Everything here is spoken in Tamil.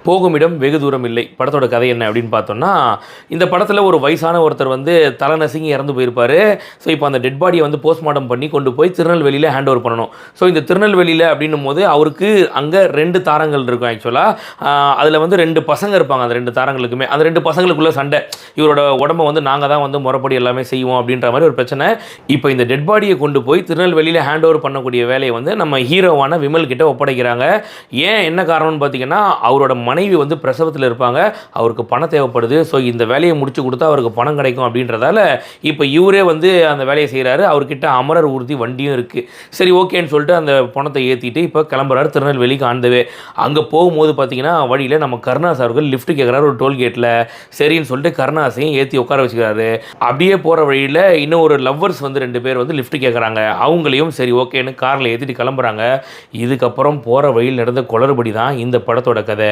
போகும் இடம் வெகு தூரம் இல்லை. படத்தோட கதை என்ன அப்படின்னு பார்த்தோம்னா, இந்த படத்தில் ஒரு வயசான ஒருத்தர் வந்து தலை நசுங்கி இறந்து போயிருப்பார். ஸோ இப்போ அந்த டெட் பாடியை வந்து போஸ்ட்மார்ட்டம் பண்ணி கொண்டு போய் திருநெல்வேலியில் ஹேண்ட் ஓவர் பண்ணணும். ஸோ இந்த திருநெல்வேலியில் அப்படின்னும் போது அவருக்கு அங்கே 2 தாரங்கள் இருக்கும். ஆக்சுவலாக அதில் வந்து 2 பசங்க இருப்பாங்க. அந்த 2 தாரங்களுக்குமே அந்த 2 பசங்களுக்குள்ள சண்டை. இவரோட உடம்பை வந்து நாங்கள் தான் வந்து முறைப்படி எல்லாமே செய்வோம் அப்படின்ற மாதிரி ஒரு பிரச்சனை. இப்போ இந்த டெட் பாடியை கொண்டு போய் திருநெல்வேலியில் ஹேண்ட் ஓவர் பண்ணக்கூடிய வேலையை வந்து நம்ம ஹீரோவான விமல் கிட்ட ஒப்படைக்கிறாங்க. ஏன் என்ன காரணம்னு பார்த்தீங்கன்னா, அவரோட மனைவி வந்து பிரசவத்தில் இருப்பாங்க. அவருக்கு பணம் தேவைப்படுது. ஸோ இந்த வேலையை முடிச்சு கொடுத்தா அவருக்கு பணம் கிடைக்கும் அப்படின்றதால இப்போ இவரே வந்து அந்த வேலையை செய்கிறாரு. அவர்கிட்ட அமரர் ஊர்தி வண்டியும் இருக்குது. சரி ஓகேன்னு சொல்லிட்டு அந்த பணத்தை ஏற்றிட்டு இப்போ கிளம்புறாரு திருநெல்வேலிக்கு ஆண்டவே. அங்கே போகும்போது பார்த்தீங்கன்னா வழியில் நம்ம கருணாஸ் அவர்கள் லிஃப்ட் கேட்குறாரு ஒரு டோல்கேட்டில். சரின்னு சொல்லிட்டு கருணாஸையும் ஏற்றி உட்கார வச்சுக்கிறாரு. அப்படியே போகிற வழியில் இன்னும் ஒரு லவ்வர்ஸ் வந்து 2 பேர் வந்து லிஃப்ட் கேட்குறாங்க. அவங்களையும் சரி ஓகேன்னு காரில் ஏற்றிட்டு கிளம்புறாங்க. இதுக்கப்புறம் போகிற வழியில் நடந்த குளறுபடி தான் இந்த படத்தோட கதை.